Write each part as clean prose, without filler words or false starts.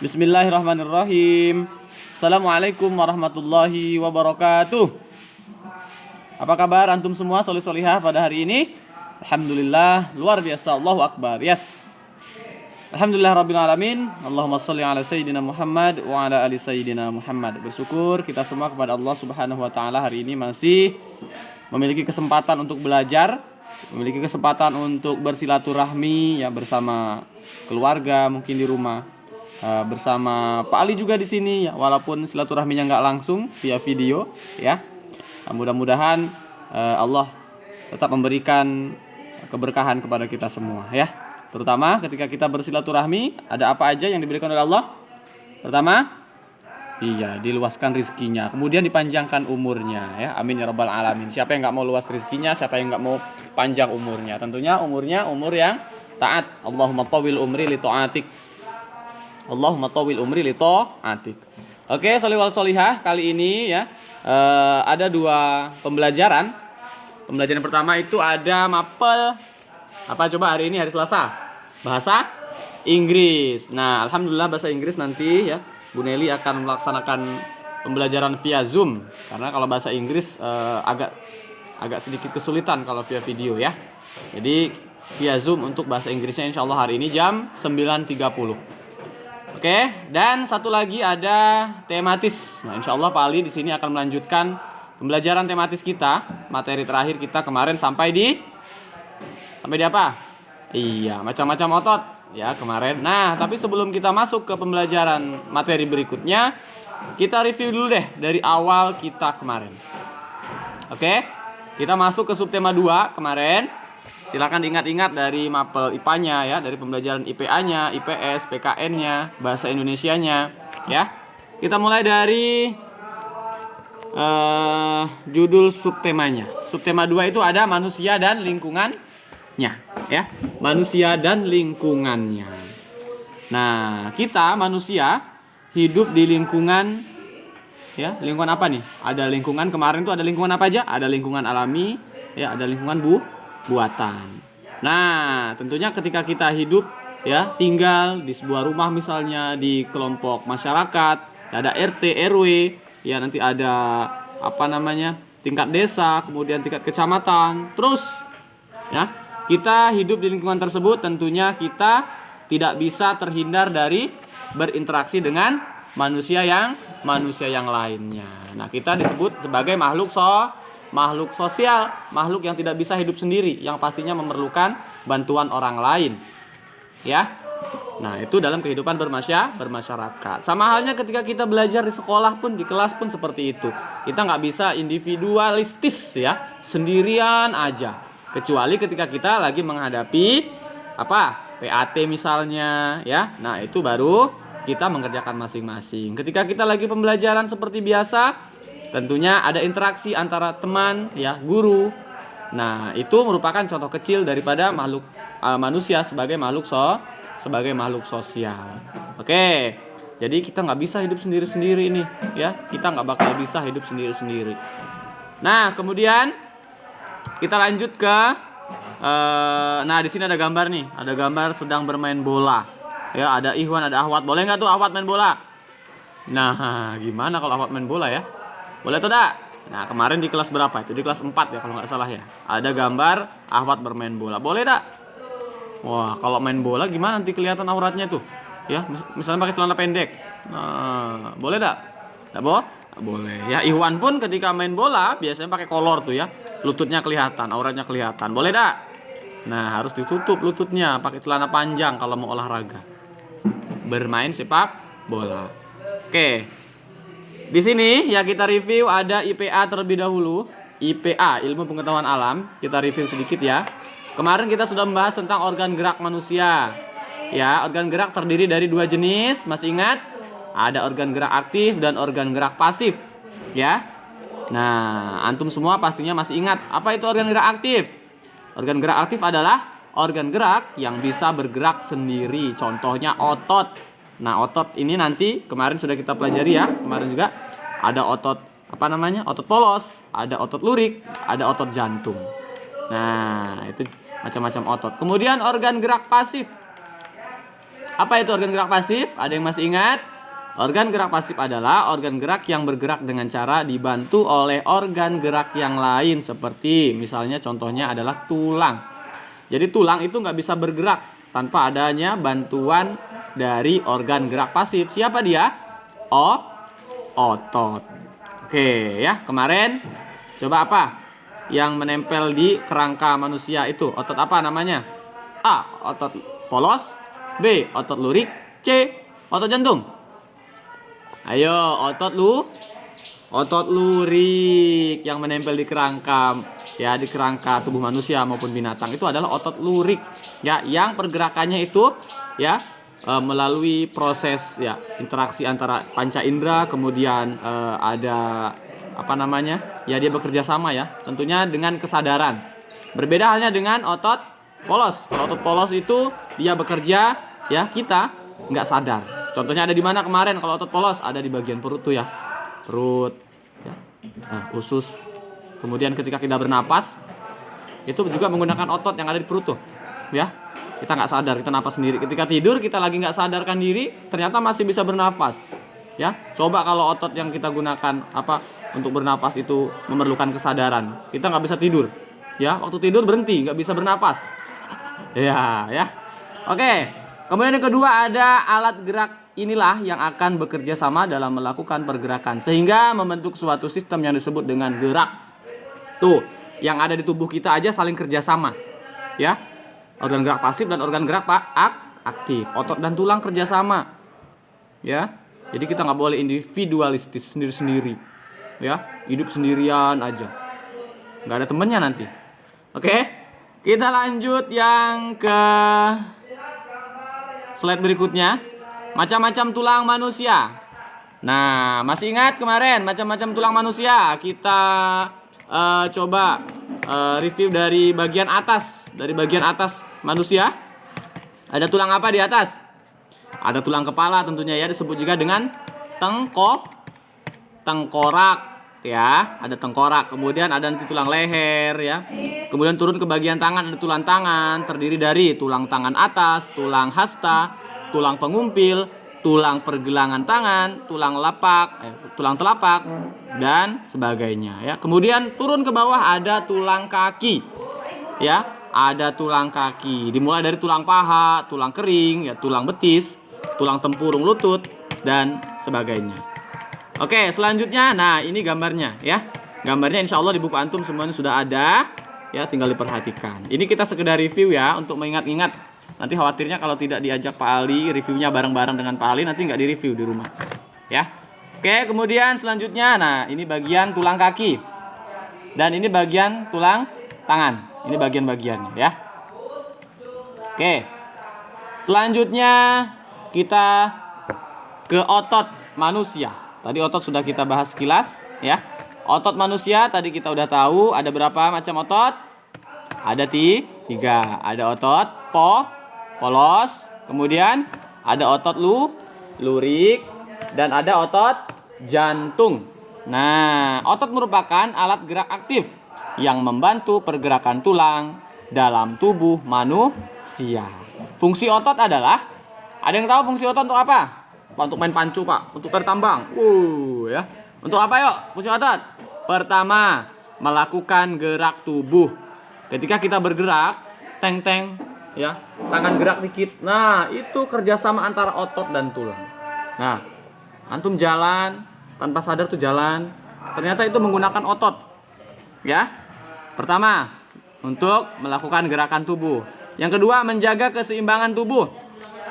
Bismillahirrahmanirrahim. Assalamualaikum warahmatullahi wabarakatuh. Apa kabar antum semua solih-solihah pada hari ini? Alhamdulillah, luar biasa. Allahu Akbar. Yes. Alhamdulillah Rabbil Alamin. Allahumma salli ala Sayyidina Muhammad wa ala ali Sayyidina Muhammad. Bersyukur kita semua kepada Allah Subhanahu wa Ta'ala hari ini masih memiliki kesempatan untuk belajar, memiliki kesempatan untuk bersilaturahmi ya bersama keluarga, mungkin di rumah, bersama Pak Ali juga di sini ya, walaupun silaturahminya nggak langsung via video ya. Mudah-mudahan Allah tetap memberikan keberkahan kepada kita semua ya. Terutama ketika kita bersilaturahmi, ada apa aja yang diberikan oleh Allah? Pertama, diluaskan rizkinya, kemudian dipanjangkan umurnya ya. Amin ya rabbal alamin. Siapa yang nggak mau luas rizkinya? Siapa yang nggak mau panjang umurnya? Tentunya umurnya umur yang taat. Allahumma tawil umri li ta'atik. Allahumma tawil umri li ta'atik. Oke, sholih wal sholihah, kali ini ya ada dua pembelajaran. Pembelajaran pertama itu ada mapel apa coba hari ini, hari Selasa, bahasa Inggris. Nah, alhamdulillah bahasa Inggris nanti ya Bu Nelly akan melaksanakan pembelajaran via Zoom, karena kalau bahasa Inggris agak sedikit kesulitan kalau via video ya. Jadi via Zoom untuk bahasa Inggrisnya insya Allah hari ini jam 9.30. Oke, dan satu lagi ada tematis. Nah, insya Allah Pak Ali di sini akan melanjutkan pembelajaran tematis kita. Materi terakhir kita kemarin sampai di apa? Iya, macam-macam otot ya kemarin. Nah, tapi sebelum kita masuk ke pembelajaran materi berikutnya, kita review dulu deh dari awal kita kemarin. Oke, kita masuk ke subtema 2 kemarin. Silakan diingat-ingat dari mapel IPA-nya ya, dari pembelajaran IPA-nya, IPS, PKN-nya, bahasa Indonesianya ya. Kita mulai dari judul subtemanya. Subtema 2 itu ada manusia dan lingkungannya ya. Manusia dan lingkungannya. Nah, kita manusia hidup di lingkungan ya, lingkungan apa nih? Ada lingkungan, kemarin tuh ada lingkungan apa aja? Ada lingkungan alami ya, ada lingkungan buatan. Nah, tentunya ketika kita hidup ya, tinggal di sebuah rumah misalnya, di kelompok masyarakat, ada RT, RW, ya nanti ada tingkat desa, kemudian tingkat kecamatan. Terus ya, kita hidup di lingkungan tersebut, tentunya kita tidak bisa terhindar dari berinteraksi dengan manusia yang lainnya. Nah, kita disebut sebagai makhluk sosial, makhluk yang tidak bisa hidup sendiri, yang pastinya memerlukan bantuan orang lain. Ya. Nah, itu dalam kehidupan bermasyarakat. Sama halnya ketika kita belajar di sekolah pun, di kelas pun seperti itu. Kita nggak bisa individualistis ya, sendirian aja. Kecuali ketika kita lagi menghadapi PAT misalnya ya. Nah, itu baru kita mengerjakan masing-masing. Ketika kita lagi pembelajaran seperti biasa, tentunya ada interaksi antara teman ya, guru. Nah, itu merupakan contoh kecil daripada manusia sebagai makhluk sosial. Oke, jadi kita nggak bisa hidup sendiri-sendiri ini ya. Kita nggak bakal bisa hidup sendiri-sendiri. Nah, kemudian kita lanjut ke nah di sini ada gambar nih, ada gambar sedang bermain bola ya. Ada Ikhwan, ada Ahwat. Boleh nggak tuh Ahwat main bola? Nah, gimana kalau Ahwat main bola ya? Boleh tuh dak? Nah, kemarin di kelas berapa itu? Di kelas 4 ya kalau nggak salah ya. Ada gambar Ahwat bermain bola. Boleh dak? Wah, kalau main bola gimana nanti kelihatan auratnya tuh? Ya, misalnya pakai celana pendek. Nah, boleh dak? Dak boleh. Ya, Ikhwan pun ketika main bola biasanya pakai kolor tuh ya. Lututnya kelihatan, auratnya kelihatan. Boleh dak? Nah, harus ditutup lututnya, pakai celana panjang kalau mau olahraga. Bermain sepak bola. Oke. Di sini ya kita review ada IPA terlebih dahulu. IPA, ilmu pengetahuan alam. Kita review sedikit ya. Kemarin kita sudah membahas tentang organ gerak manusia. Ya, organ gerak terdiri dari 2 jenis. Masih ingat? Ada organ gerak aktif dan organ gerak pasif. Ya. Nah, antum semua pastinya masih ingat apa itu organ gerak aktif? Organ gerak aktif adalah organ gerak yang bisa bergerak sendiri. Contohnya otot. Nah, otot ini nanti kemarin sudah kita pelajari ya. Kemarin juga ada otot otot polos, ada otot lurik, ada otot jantung. Nah, itu macam-macam otot. Kemudian organ gerak pasif. Apa itu organ gerak pasif? Ada yang masih ingat? Organ gerak pasif adalah organ gerak yang bergerak dengan cara dibantu oleh organ gerak yang lain, seperti misalnya contohnya adalah tulang. Jadi tulang itu nggak bisa bergerak tanpa adanya bantuan dari organ gerak pasif. Siapa dia? Otot. Oke ya, kemarin coba apa yang menempel di kerangka manusia itu? Otot apa namanya? A. Otot polos. B. Otot lurik. C. Otot jantung. Ayo, otot lurik yang menempel di kerangka, ya, di kerangka tubuh manusia maupun binatang itu adalah otot lurik, ya, yang pergerakannya itu, ya, melalui proses, ya, interaksi antara panca indera, kemudian ada apa namanya, ya, dia bekerja sama, ya, tentunya dengan kesadaran. Berbeda halnya dengan otot polos. Kalau otot polos itu dia bekerja, ya, kita nggak sadar. Contohnya ada di mana kemarin kalau otot polos? Ada di bagian perut tuh, ya, perut, ya, usus. Kemudian ketika kita bernapas itu juga menggunakan otot yang ada di perut tuh, ya, kita nggak sadar, kita napas sendiri. Ketika tidur kita lagi nggak sadarkan diri, ternyata masih bisa bernafas, ya. Coba kalau otot yang kita gunakan untuk bernapas itu memerlukan kesadaran, kita nggak bisa tidur, ya. Waktu tidur berhenti, nggak bisa bernapas, ya. Oke. Kemudian yang kedua ada alat gerak. Inilah yang akan bekerja sama dalam melakukan pergerakan sehingga membentuk suatu sistem yang disebut dengan gerak. Tuh, yang ada di tubuh kita aja saling kerjasama, ya. Organ gerak pasif dan organ gerak aktif. Otot dan tulang kerjasama, ya. Jadi kita nggak boleh individualistis, sendiri-sendiri, ya. Hidup sendirian aja, nggak ada temennya nanti. Oke, kita lanjut yang ke slide berikutnya. Macam-macam tulang manusia. Nah, masih ingat kemarin macam-macam tulang manusia? Kita coba review dari bagian atas. Dari bagian atas manusia. Ada tulang apa di atas? Ada tulang kepala tentunya, ya, disebut juga dengan tengkorak, ya. Ada tengkorak. Kemudian ada nanti tulang leher, ya. Kemudian turun ke bagian tangan, ada tulang tangan, terdiri dari tulang tangan atas, tulang hasta, tulang pengumpil, tulang pergelangan tangan, tulang telapak, dan sebagainya, ya. Kemudian turun ke bawah ada tulang kaki, ya. Ada tulang kaki, dimulai dari tulang paha, tulang kering, ya, tulang betis, tulang tempurung lutut, dan sebagainya. Oke, selanjutnya, nah ini gambarnya, ya. Gambarnya insya Allah di buku antum semuanya sudah ada, ya, tinggal diperhatikan. Ini kita sekedar review, ya, untuk mengingat-ingat. Nanti khawatirnya kalau tidak diajak Pak Ali, reviewnya bareng-bareng dengan Pak Ali, nanti nggak direview di rumah, ya. Oke, kemudian selanjutnya, nah ini bagian tulang kaki. Dan ini bagian tulang tangan. Ini bagian-bagiannya, ya. Oke. Selanjutnya kita ke otot manusia. Tadi otot sudah kita bahas sekilas, ya. Otot manusia tadi kita udah tahu ada berapa macam otot? Ada 3. Ada otot polos, kemudian ada otot lurik, dan ada otot jantung. Nah, otot merupakan alat gerak aktif yang membantu pergerakan tulang dalam tubuh manusia. Fungsi otot adalah, ada yang tahu fungsi otot untuk apa? Untuk main pancu, Pak, untuk tertambang. Ya. Untuk apa yuk fungsi otot? Pertama, melakukan gerak tubuh. Ketika kita bergerak, teng-teng, ya, tangan gerak dikit. Nah, itu kerjasama antara otot dan tulang. Nah, antum jalan tanpa sadar tuh jalan, ternyata itu menggunakan otot, ya. Pertama, untuk melakukan gerakan tubuh. Yang kedua, menjaga keseimbangan tubuh.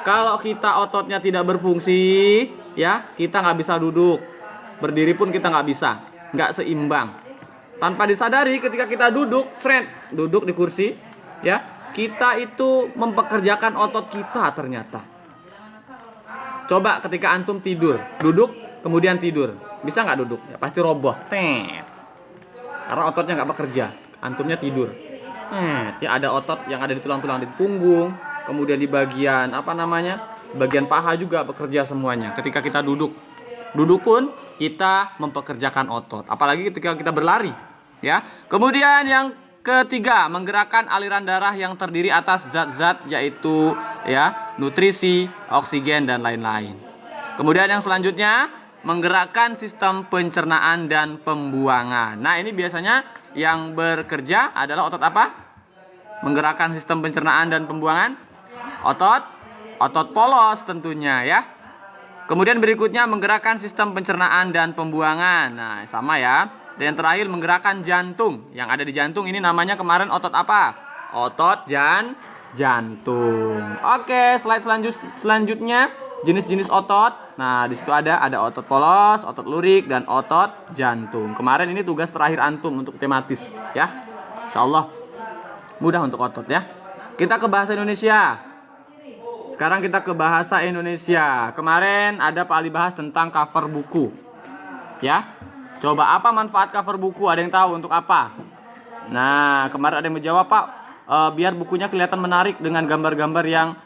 Kalau kita ototnya tidak berfungsi, ya, kita nggak bisa duduk. Berdiri pun kita nggak bisa, nggak seimbang. Tanpa disadari ketika kita duduk di kursi, ya, kita itu mempekerjakan otot kita ternyata. Coba ketika antum tidur, duduk kemudian tidur, bisa nggak duduk? Ya, pasti roboh. Karena ototnya nggak bekerja, antumnya tidur. Ya, ada otot yang ada di tulang-tulang di punggung, kemudian di bagian bagian paha juga bekerja semuanya. Ketika kita duduk pun kita mempekerjakan otot. Apalagi ketika kita berlari, ya. Kemudian yang ketiga, menggerakkan aliran darah yang terdiri atas zat-zat yaitu, ya, nutrisi, oksigen, dan lain-lain. Kemudian yang selanjutnya, menggerakkan sistem pencernaan dan pembuangan. Nah, ini biasanya yang bekerja adalah otot apa? Menggerakkan sistem pencernaan dan pembuangan? Otot polos tentunya ya. Kemudian berikutnya menggerakkan sistem pencernaan dan pembuangan. Nah, sama ya. Dan yang terakhir menggerakkan jantung. Yang ada di jantung ini namanya kemarin otot apa? Otot jantung. Oke, slide selanjutnya jenis-jenis otot. Nah, di situ ada otot polos, otot lurik, dan otot jantung. Kemarin ini tugas terakhir antum untuk tematis ya. Insyaallah mudah untuk otot ya. Kita ke bahasa Indonesia. Sekarang kita ke bahasa Indonesia. Kemarin ada Pak Ali bahas tentang cover buku. Ya. Coba apa manfaat cover buku? Ada yang tahu untuk apa? Nah, kemarin ada yang menjawab, Pak, biar bukunya kelihatan menarik dengan gambar-gambar yang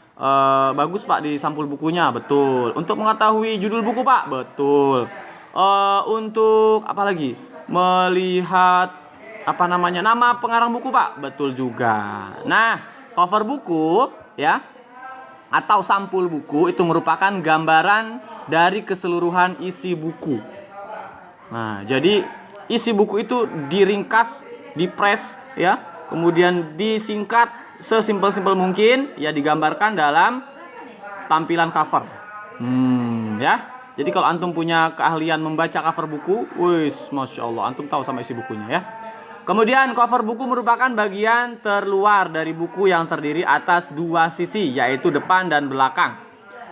bagus, Pak, di sampul bukunya. Betul. Untuk mengetahui judul buku, Pak. Betul. Untuk apa lagi? Melihat nama pengarang buku, Pak. Betul juga. Nah, cover buku ya atau sampul buku itu merupakan gambaran dari keseluruhan isi buku. Nah, jadi isi buku itu diringkas, dipres ya, kemudian disingkat sesimpel-simpel mungkin ya, digambarkan dalam tampilan cover. Ya. Jadi kalau antum punya keahlian membaca cover buku, wis, Masya Allah, antum tahu sama isi bukunya ya. Kemudian cover buku merupakan bagian terluar dari buku yang terdiri atas dua sisi, yaitu depan dan belakang.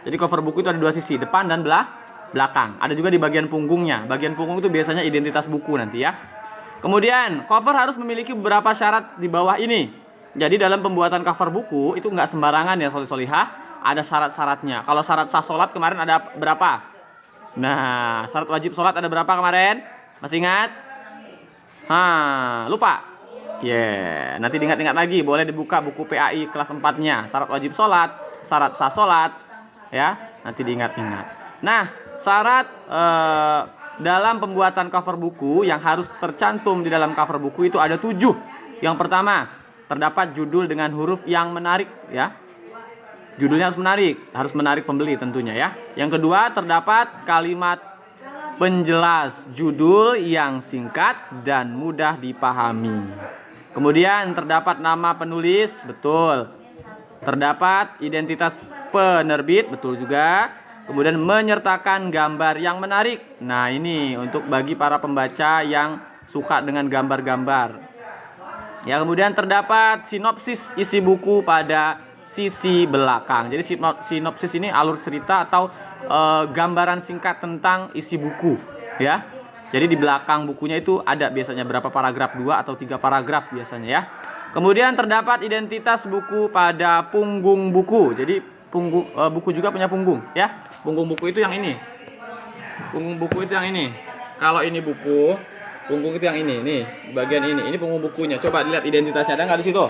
Jadi cover buku itu ada dua sisi, depan dan belakang. Ada juga di bagian punggungnya. Bagian punggung itu biasanya identitas buku nanti ya. Kemudian cover harus memiliki beberapa syarat di bawah ini. Jadi dalam pembuatan cover buku itu nggak sembarangan ya, solihah. Ada syarat-syaratnya. Kalau syarat sah sholat kemarin ada berapa? Nah, syarat wajib sholat ada berapa kemarin? Masih ingat? Lupa? Nanti diingat-ingat lagi. Boleh dibuka buku PAI kelas 4-nya. Syarat wajib sholat, syarat sah sholat. Ya, nanti diingat-ingat. Nah, syarat dalam pembuatan cover buku yang harus tercantum di dalam cover buku itu ada 7. Yang pertama, terdapat judul dengan huruf yang menarik ya. Judulnya harus menarik pembeli tentunya ya. Yang kedua, terdapat kalimat penjelas judul yang singkat dan mudah dipahami. Kemudian terdapat nama penulis, betul. Terdapat identitas penerbit, betul juga. Kemudian menyertakan gambar yang menarik. Nah, ini untuk bagi para pembaca yang suka dengan gambar-gambar. Ya, kemudian terdapat sinopsis isi buku pada sisi belakang. Jadi sinopsis ini alur cerita atau gambaran singkat tentang isi buku ya. Jadi di belakang bukunya itu ada biasanya berapa paragraf, 2 atau 3 paragraf biasanya ya. Kemudian terdapat identitas buku pada punggung buku. Jadi buku juga punya punggung ya. Punggung buku itu yang ini. Punggung buku itu yang ini. Kalau ini buku, punggung itu yang ini. Nih, bagian ini. Ini punggung bukunya. Coba dilihat identitasnya, ada nggak di situ?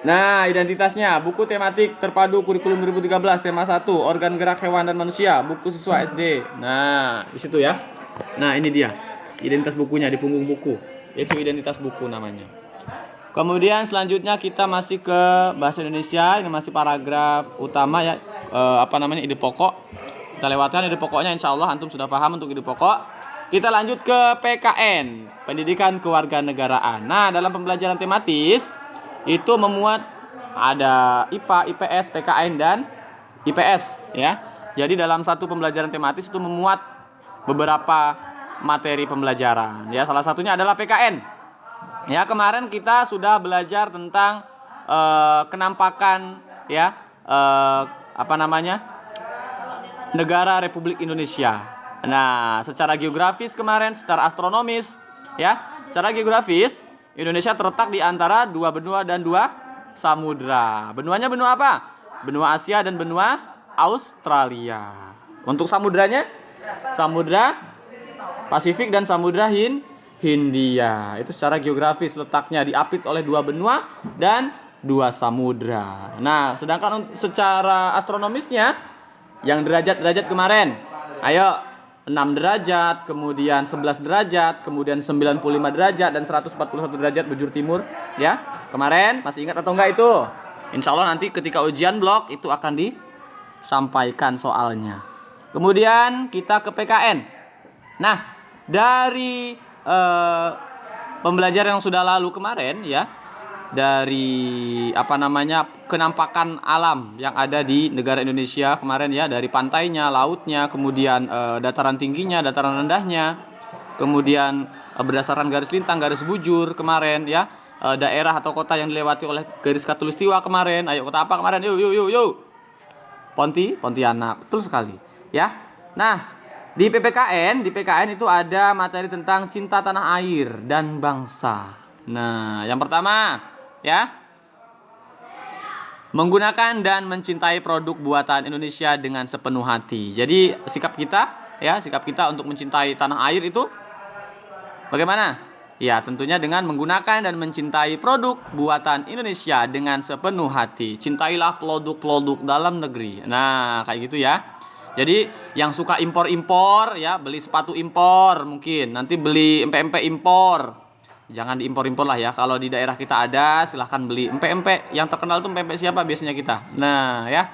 Nah, identitasnya buku tematik terpadu kurikulum 2013 tema 1 organ gerak hewan dan manusia, buku siswa SD. Nah, di situ ya. Nah, ini dia. Identitas bukunya di punggung buku. Itu identitas buku namanya. Kemudian selanjutnya kita masih ke bahasa Indonesia. Ini masih paragraf utama ya. Ide pokok. Kita lewatkan ide pokoknya, insyaallah antum sudah paham untuk ide pokok. Kita lanjut ke PKN, Pendidikan Kewarganegaraan. Nah, dalam pembelajaran tematis itu memuat ada IPA, IPS, PKN, dan IPS ya. Jadi dalam satu pembelajaran tematis itu memuat beberapa materi pembelajaran ya. Salah satunya adalah PKN. Ya, kemarin kita sudah belajar tentang kenampakan ya negara Republik Indonesia. Nah, secara geografis kemarin, secara astronomis ya. Secara geografis Indonesia terletak di antara 2 benua dan 2 samudra. Benuanya benua apa? Benua Asia dan benua Australia. Untuk samudranya, Samudra Pasifik dan Samudra Hindia. Itu secara geografis letaknya diapit oleh 2 benua dan 2 samudra. Nah, sedangkan secara astronomisnya yang derajat-derajat kemarin. Ayo, 6 derajat, kemudian 11 derajat, kemudian 95 derajat dan 141 derajat bujur timur ya. Kemarin masih ingat atau enggak itu? Insya Allah nanti ketika ujian blok itu akan disampaikan soalnya. Kemudian kita ke PKN. Nah, dari pembelajaran yang sudah lalu kemarin ya, dari kenampakan alam yang ada di negara Indonesia kemarin ya, dari pantainya, lautnya, kemudian dataran tingginya, dataran rendahnya, kemudian berdasarkan garis lintang, garis bujur kemarin ya, daerah atau kota yang dilewati oleh garis khatulistiwa kemarin. Ayo, kota apa kemarin? Yuk. Pontianak, betul sekali ya. Nah, di PKN itu ada materi tentang cinta tanah air dan bangsa. Nah, yang pertama ya, menggunakan dan mencintai produk buatan Indonesia dengan sepenuh hati. Jadi sikap kita untuk mencintai tanah air itu bagaimana? Ya, tentunya dengan menggunakan dan mencintai produk buatan Indonesia dengan sepenuh hati. Cintailah produk-produk dalam negeri. Nah, kayak gitu ya. Jadi yang suka impor-impor ya, beli sepatu impor mungkin, nanti beli empe-empe impor. Jangan diimpor-impor lah ya. Kalau di daerah kita ada, silahkan beli empe-empe. Yang terkenal tuh empe-empe siapa biasanya kita. Nah ya.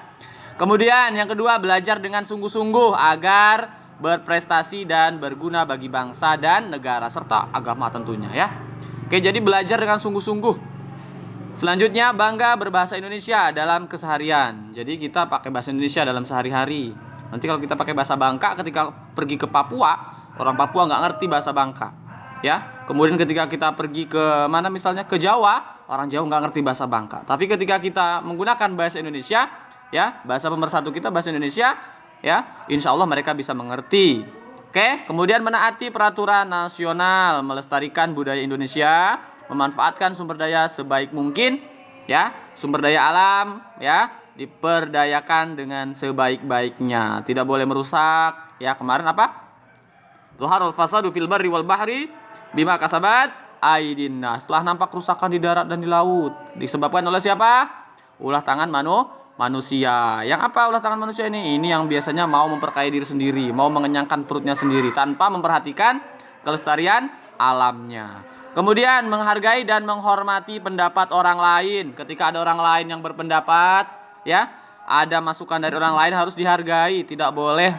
Kemudian yang kedua, belajar dengan sungguh-sungguh agar berprestasi dan berguna bagi bangsa dan negara serta agama tentunya ya. Oke, jadi belajar dengan sungguh-sungguh. Selanjutnya, bangga berbahasa Indonesia dalam keseharian. Jadi kita pakai bahasa Indonesia dalam sehari-hari. Nanti kalau kita pakai bahasa Bangka ketika pergi ke Papua, orang Papua nggak ngerti bahasa Bangka ya. Kemudian ketika kita pergi ke mana misalnya ke Jawa, orang Jawa nggak ngerti bahasa Bangka. Tapi ketika kita menggunakan bahasa Indonesia ya, bahasa pemersatu kita bahasa Indonesia ya, insya Allah mereka bisa mengerti. Oke, kemudian menaati peraturan nasional, melestarikan budaya Indonesia, memanfaatkan sumber daya sebaik mungkin ya, sumber daya alam ya, diperdayakan dengan sebaik-baiknya, tidak boleh merusak ya. Kemarin apa? Zuharul fasadu fil barri wal bahri bima kasabat aydin nas. Setelah nampak kerusakan di darat dan di laut, disebabkan oleh siapa? Ulah tangan manusia. Yang apa ulah tangan manusia ini? Ini yang biasanya mau memperkaya diri sendiri, mau mengenyangkan perutnya sendiri tanpa memperhatikan kelestarian alamnya. Kemudian menghargai dan menghormati pendapat orang lain. Ketika ada orang lain yang berpendapat ya, ada masukan dari orang lain harus dihargai. Tidak boleh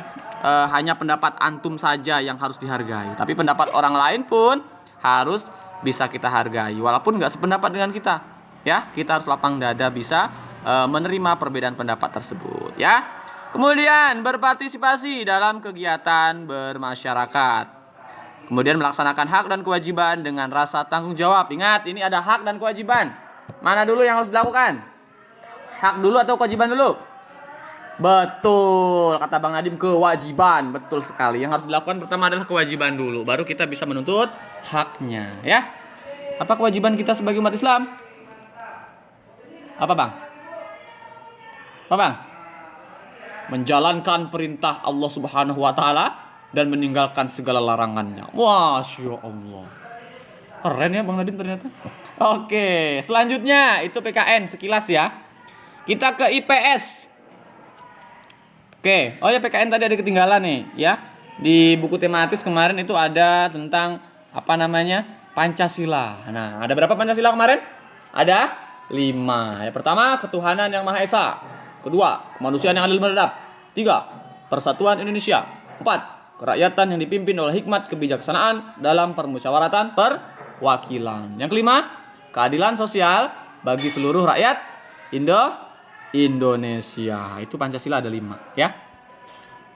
hanya pendapat antum saja yang harus dihargai, tapi pendapat orang lain pun harus bisa kita hargai walaupun nggak sependapat dengan kita ya. Kita harus lapang dada bisa menerima perbedaan pendapat tersebut ya. Kemudian berpartisipasi dalam kegiatan bermasyarakat. Kemudian melaksanakan hak dan kewajiban dengan rasa tanggung jawab. Ingat, ini ada hak dan kewajiban. Mana dulu yang harus dilakukan? Hak dulu atau kewajiban dulu? Betul, kata Bang Nadim, kewajiban. Betul sekali. Yang harus dilakukan pertama adalah kewajiban dulu, baru kita bisa menuntut haknya ya. Apa kewajiban kita sebagai umat Islam? Apa Bang? Menjalankan perintah Allah Subhanahu wa taala dan meninggalkan segala larangannya. Masya Allah. Keren ya Bang Nadim ternyata. Oke, selanjutnya itu PKN sekilas ya. Kita ke IPS. Oke, oh ya PKN tadi ada ketinggalan nih ya. Di buku tematis kemarin itu ada tentang Pancasila. Nah, ada berapa Pancasila kemarin? Ada 5. Yang pertama, ketuhanan yang Maha Esa. Kedua, kemanusiaan yang adil beradab. 3, persatuan Indonesia. 4, kerakyatan yang dipimpin oleh hikmat kebijaksanaan dalam permusyawaratan perwakilan. Yang kelima, keadilan sosial bagi seluruh rakyat Indonesia. Itu Pancasila ada 5 ya.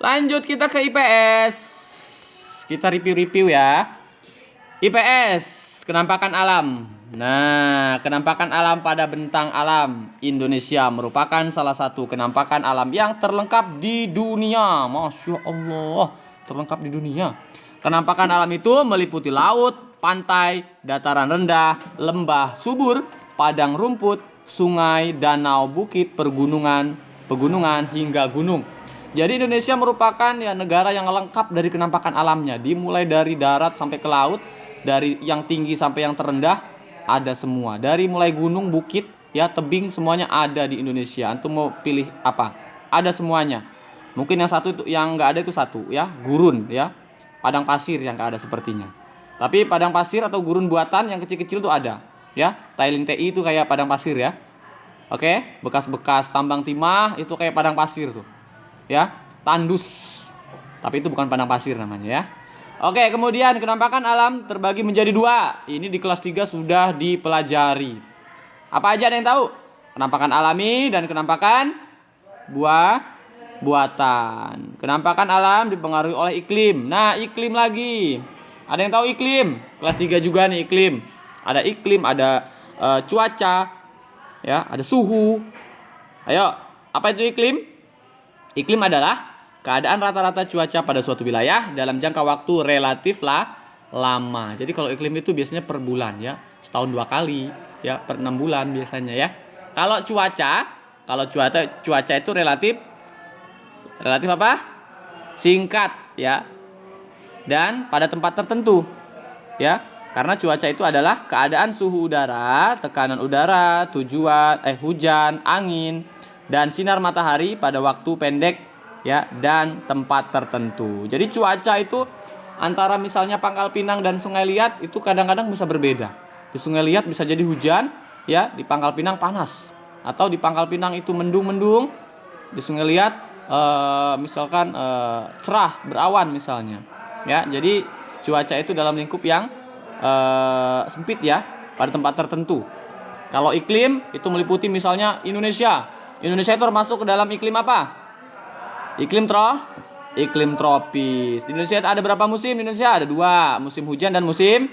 Lanjut kita ke IPS. Kita review ya. IPS, kenampakan alam. Nah, kenampakan alam pada bentang alam Indonesia merupakan salah satu kenampakan alam yang terlengkap di dunia. Masya Allah, terlengkap di dunia. Kenampakan alam itu meliputi laut, pantai, dataran rendah, lembah subur, padang rumput, sungai, danau, bukit, pegunungan hingga gunung. Jadi Indonesia merupakan ya negara yang lengkap dari kenampakan alamnya. Dimulai dari darat sampai ke laut, dari yang tinggi sampai yang terendah ada semua. Dari mulai gunung, bukit, ya tebing semuanya ada di Indonesia. Antum mau pilih apa? Ada semuanya. Mungkin yang satu itu yang nggak ada itu satu ya, gurun ya. Padang pasir yang nggak ada sepertinya. Tapi padang pasir atau gurun buatan yang kecil-kecil itu ada. Ya, Tiling TI itu kayak padang pasir ya. Oke, bekas-bekas tambang timah itu kayak padang pasir tuh. Ya, tandus. Tapi itu bukan padang pasir namanya ya. Oke, kemudian kenampakan alam terbagi menjadi dua. Ini di kelas 3 sudah dipelajari. Apa aja ada yang tahu? Kenampakan alami dan kenampakan buatan. Kenampakan alam dipengaruhi oleh iklim. Nah, iklim lagi. Ada yang tahu iklim? Kelas 3 juga nih iklim. Ada iklim, ada cuaca, ya, ada suhu. Ayo, apa itu iklim? Iklim adalah keadaan rata-rata cuaca pada suatu wilayah dalam jangka waktu relatif lama. Jadi kalau iklim itu biasanya per bulan ya, setahun 2 kali, ya per 6 bulan biasanya ya. Kalau cuaca itu relatif apa? Singkat ya. Dan pada tempat tertentu ya. Karena cuaca itu adalah keadaan suhu udara, tekanan udara, hujan, angin, dan sinar matahari pada waktu pendek ya dan tempat tertentu. Jadi cuaca itu antara misalnya Pangkal Pinang dan Sungai Liat itu kadang-kadang bisa berbeda. Di Sungai Liat bisa jadi hujan, ya, di Pangkal Pinang panas. Atau di Pangkal Pinang itu mendung-mendung, di Sungai Liat misalkan cerah, berawan misalnya. Ya, jadi cuaca itu dalam lingkup yang sempit ya, pada tempat tertentu. Kalau iklim itu meliputi misalnya Indonesia. Indonesia itu termasuk ke dalam iklim apa? Iklim tropis. Di Indonesia ada berapa musim? Di Indonesia ada 2, musim hujan dan musim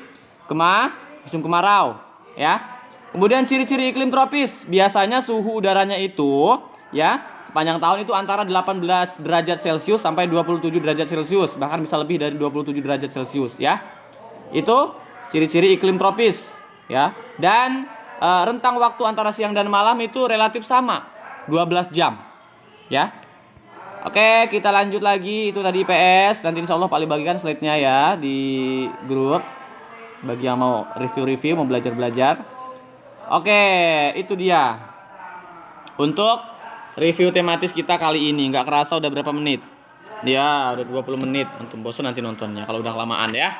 kemarau, ya. Kemudian ciri-ciri iklim tropis, biasanya suhu udaranya itu ya, sepanjang tahun itu antara 18 derajat Celcius sampai 27 derajat Celcius, bahkan bisa lebih dari 27 derajat Celcius ya. Itu ciri-ciri iklim tropis ya. Dan rentang waktu antara siang dan malam itu relatif sama, 12 jam ya. Oke, kita lanjut lagi. Itu tadi IPS. Nanti insya Allah Pak Ali bagikan slide-nya ya di grup bagi yang mau review-review, mau belajar-belajar. Oke, itu dia untuk review tematis kita kali ini. Nggak kerasa udah berapa menit. Ya, udah 20 menit. Antum bosan nanti nontonnya kalau udah kelamaan ya.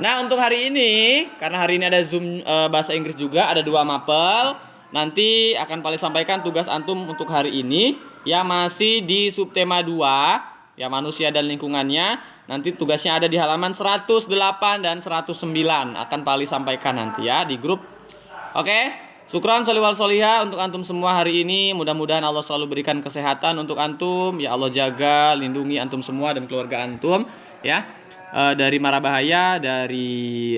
Nah, untuk hari ini, karena hari ini ada Zoom bahasa Inggris juga, ada 2 mapel. Nanti akan Pak Ali sampaikan tugas antum untuk hari ini. Ya, masih di subtema 2, ya, manusia dan lingkungannya. Nanti tugasnya ada di halaman 108 dan 109. Akan Pak Ali sampaikan nanti ya di grup. Oke, syukran sholli wal sholiha untuk antum semua hari ini. Mudah-mudahan Allah selalu berikan kesehatan untuk antum. Ya Allah jaga, lindungi antum semua dan keluarga antum ya. Dari mara bahaya, dari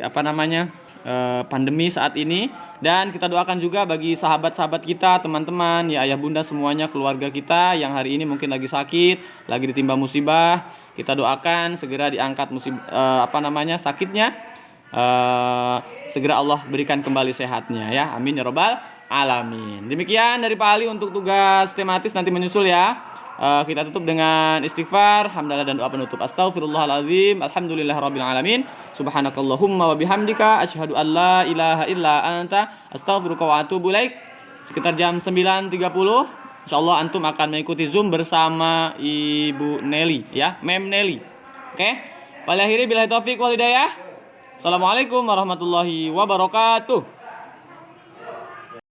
pandemi saat ini. Dan kita doakan juga bagi sahabat-sahabat kita, teman-teman, ya ayah bunda semuanya, keluarga kita yang hari ini mungkin lagi sakit, lagi ditimpa musibah. Kita doakan segera diangkat sakitnya. Segera Allah berikan kembali sehatnya ya. Amin ya robbal alamin. Demikian dari Pak Ali untuk tugas tematis, nanti menyusul ya. Kita tutup dengan istighfar, hamdalah dan doa penutup. Astaghfirullahaladzim, alhamdulillahirabbil alamin. Subhanakallahumma wa bihamdika asyhadu an la ilaha illa anta astaghfiruka wa atubu ilaik. Sekitar jam 9.30 insyaallah antum akan mengikuti Zoom bersama Ibu Nelly ya, Mem Nelly. Oke? Wal akhiri billahi taufik wal hidayah. Assalamualaikum warahmatullahi wabarakatuh.